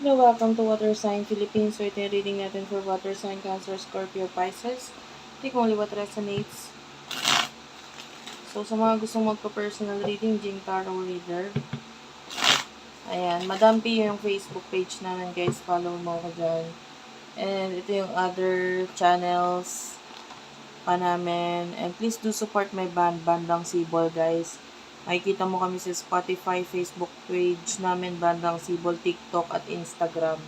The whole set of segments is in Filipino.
Hello, welcome to Water Sign Philippines. So ito yung reading natin for Water Sign, Cancer, Scorpio, Pisces. Take only what resonates. So sa mga gustong magpa-personal reading, Jing Tarot Reader. Ayan, Madam P yung Facebook page namin guys. Follow mo ko dyan. And ito yung other channels pa namin. And please do support my band, Bandang Sibol guys. Makikita mo kami sa Spotify, Facebook page namin, Bandang Sibol, TikTok at Instagram.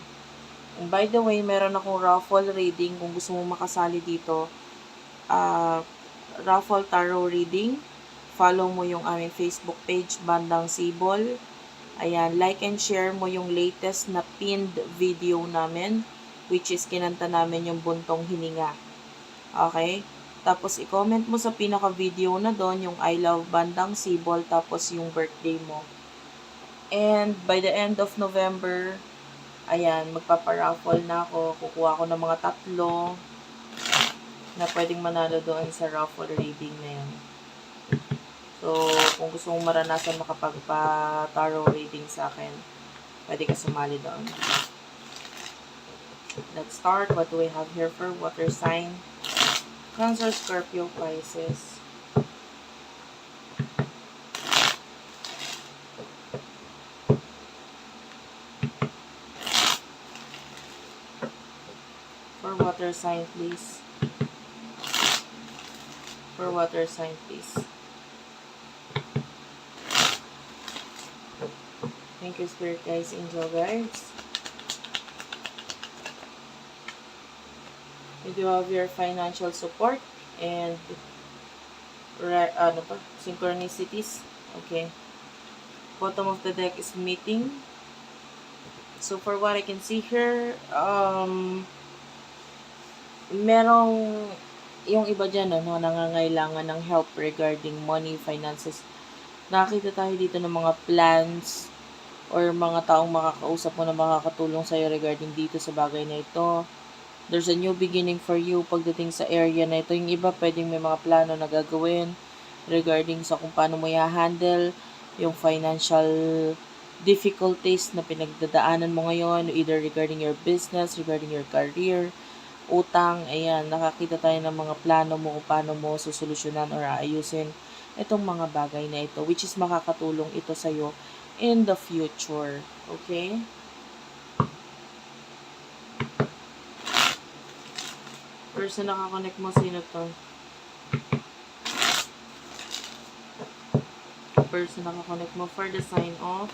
And by the way, meron akong raffle reading kung gusto mo makasali dito. Raffle tarot reading. Follow mo yung aming Facebook page, Bandang Sibol. Ayan, like and share mo yung latest na pinned video namin, which is kinanta namin yung Buntong Hininga. Okay? Tapos, i-comment mo sa pinaka-video na doon yung I love Bandang Sibol, tapos yung birthday mo. And by the end of November, ayan, magpaparaffle na ako. Kukuha ko ng mga 3 na pwedeng manalo doon sa raffle reading na yan. So, kung gusto mong maranasan makapagpa-tarot reading sa akin, pwede ka sumali doon. Let's start. What do we have here for water sign? Cancer, Scorpio, Pisces. For water sign, please. For water sign, please. Thank you, Spirit guys, Angel guys. You do have your financial support and synchronicities. Okay. Bottom of the deck is meeting. So for what I can see here, merong yung iba dyan, nangangailangan ng help regarding money, finances. Nakakita tayo dito ng mga plans or mga taong makakausap mo na makakatulong sa'yo regarding dito sa bagay na ito. There's a new beginning for you pagdating sa area na ito. Yung iba pwedeng may mga plano na gagawin regarding sa kung paano mo i-handle yung financial difficulties na pinagdadaanan mo ngayon, either regarding your business, regarding your career, utang. Ayan, nakakita tayo ng mga plano mo kung paano mo susolusyonan or aayusin itong mga bagay na ito, which is makakatulong ito sa'yo in the future. Okay? Person nakakonect mo, sino to? Person nakakonect mo for the sign of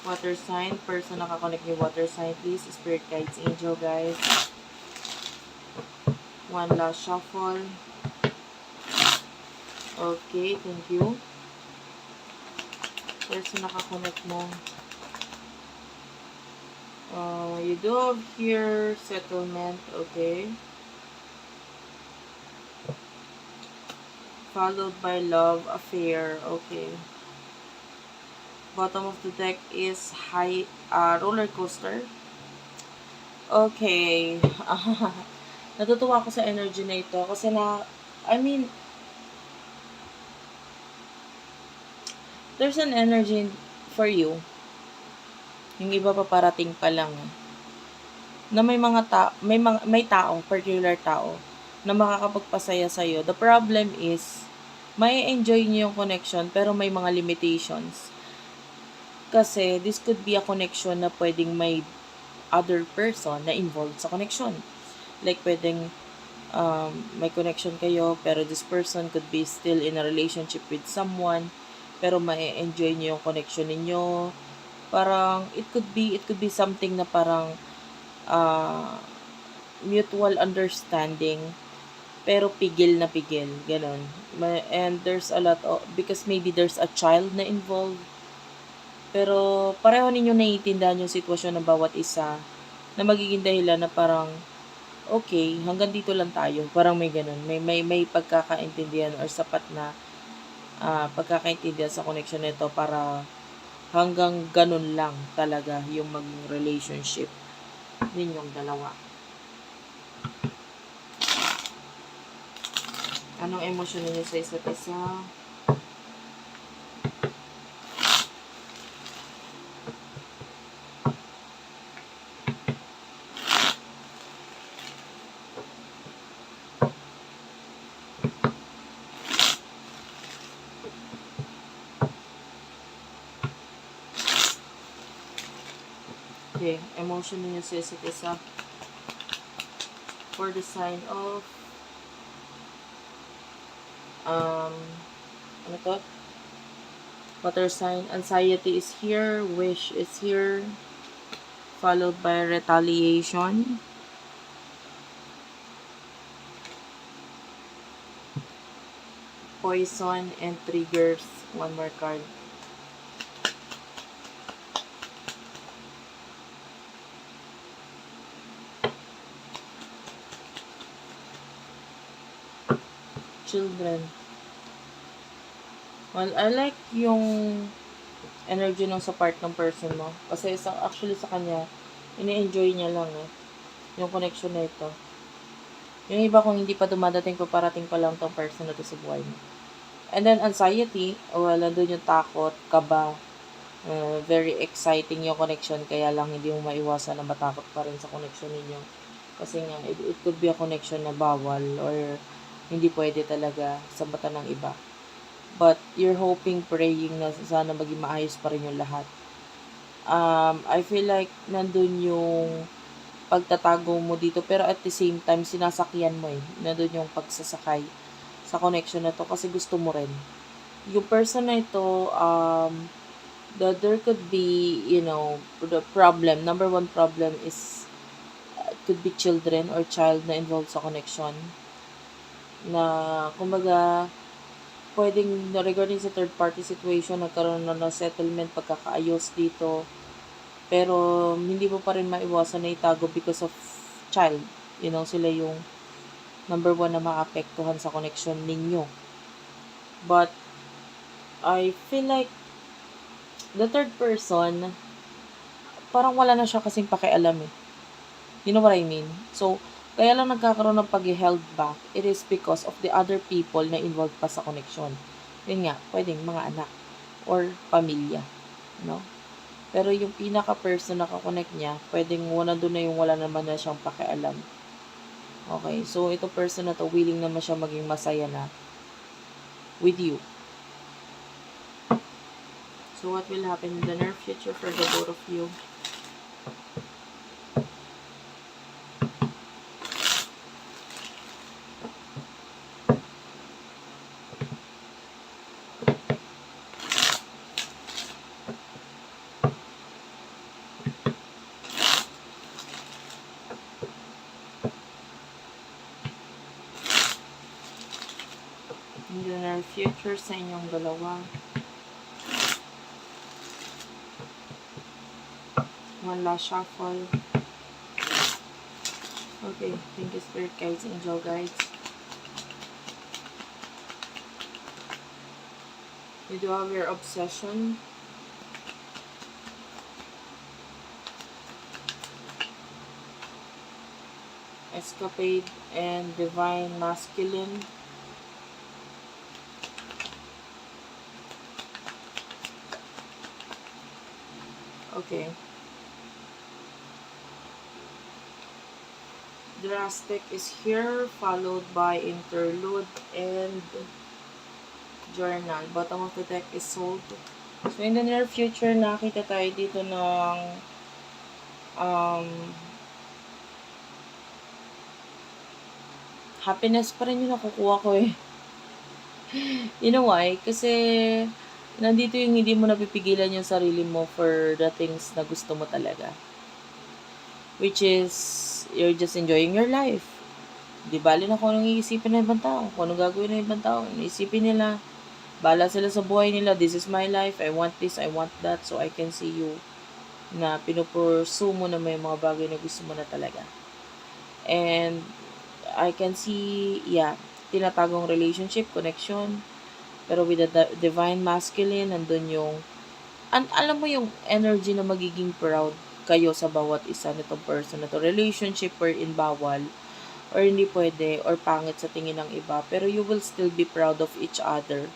water sign. Person nakakonect yung water sign, please. Spirit guides, angel guys. One last shuffle. Okay, thank you. Person nakakonect mo. You do have here settlement, okay. Followed by love affair, okay. Bottom of the deck is high roller coaster. Okay. Natutuwa ako sa energy na ito kasi there's an energy for you. Yung iba pa parating pa lang. Na may tao, particular tao na makakapagpasaya sa iyo. The problem is may enjoy niyo yung connection pero may mga limitations. Kasi this could be a connection na pwedeng may other person na involved sa connection. Like pwedeng may connection kayo pero this person could be still in a relationship with someone pero ma-enjoy niyo yung connection ninyo. Parang it could be something na parang mutual understanding pero pigil na pigil, ganun. And there's a lot of, because maybe there's a child na involved, pero pareho ninyo naiintindihan yung sitwasyon ng bawat isa na magiging dahilan na parang okay, hanggang dito lang tayo, parang may ganun, may pagkakaintindihan or sapat na pagkakaintindihan sa connection nito para hanggang ganun lang talaga yung maging relationship ninyong dalawa. Anong emosyon ninyo sa isa't isa? Okay, emotion ninyo sa isa't isa. For the sign of, ano to? Water sign, anxiety is here, wish is here, followed by retaliation. Poison and triggers. One more card. Children. Well, I like yung energy nung sa part ng person mo. Kasi actually sa kanya, ini-enjoy niya lang yung connection na ito. Yung iba kung hindi pa dumadating ko, parating pa lang tong person na to sa buhay mo. And then anxiety, well, nandun yung takot, kaba, very exciting yung connection, kaya lang hindi mo maiwasan na matakot pa rin sa connection ninyo. Kasi nga, it could be a connection na bawal or hindi pwede talaga sa mata ng iba. But you're hoping, praying na sana maging maayos pa rin yung lahat. I feel like nandun yung pagtatago mo dito, pero at the same time, sinasakyan mo Nandun yung pagsasakay sa connection na to kasi gusto mo rin. Yung person na ito, that there could be, the problem. Number one problem is, could be children or child na involved sa connection. Na, kumbaga, pwedeng regarding sa third party situation, nagkaroon na ng settlement, pagkakaayos dito. Pero, hindi mo pa rin maiwasan na itago because of child. Sila yung number one na maapektuhan sa connection ninyo. But, I feel like, the third person, parang wala na siya kasing pakialam You know what I mean? So, kaya lang nagkakaroon ng pag-held back, it is because of the other people na involved pa sa connection. Yun nga, pwedeng mga anak or pamilya. No? Pero yung pinaka-person na kakonect niya, pwedeng nandun na yung wala naman na siyang pakialam. Okay, so ito person na to, willing naman siya maging masaya na with you. So what will happen in the near future for the both of you? In the near future sa inyong dalawa. One last shuffle. Okay, thank you Spirit Guides, Angel Guides. You do have your obsession. Escapade and Divine Masculine. Okay. Drastic is here, followed by Interlude and Journal. Bottom of the deck is Sold. So, in the near future, nakita tayo dito ng happiness pa rin yung nakukuha ko You know why? Kasi nandito yung hindi mo napipigilan yung sarili mo for the things na gusto mo talaga. Which is, you're just enjoying your life. Di bali na kung anong iisipin ng ibang tao, kung anong gagawin ng ibang tao. Iisipin nila, bala sila sa buhay nila, this is my life, I want this, I want that, so I can see you na pinupursue mo na may mga bagay na gusto mo na talaga. And, I can see, tinatagong relationship, connection, pero with the Divine Masculine, nandun yung, alam mo yung energy na magiging proud kayo sa bawat isa nitong person na to. Relationship wherein bawal, or hindi pwede, or pangit sa tingin ng iba, pero you will still be proud of each other.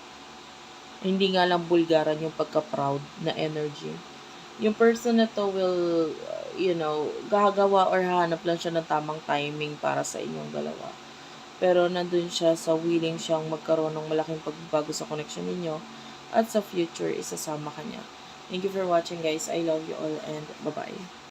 Hindi nga lang bulgaran yung pagka-proud na energy. Yung person na to will, gagawa or hanap lang siya ng tamang timing para sa inyong dalawa. Pero nandun siya sa willing siyang magkaroon ng malaking pagbabago sa connection ninyo at sa future isasama ka niya. Thank you for watching guys. I love you all and bye-bye.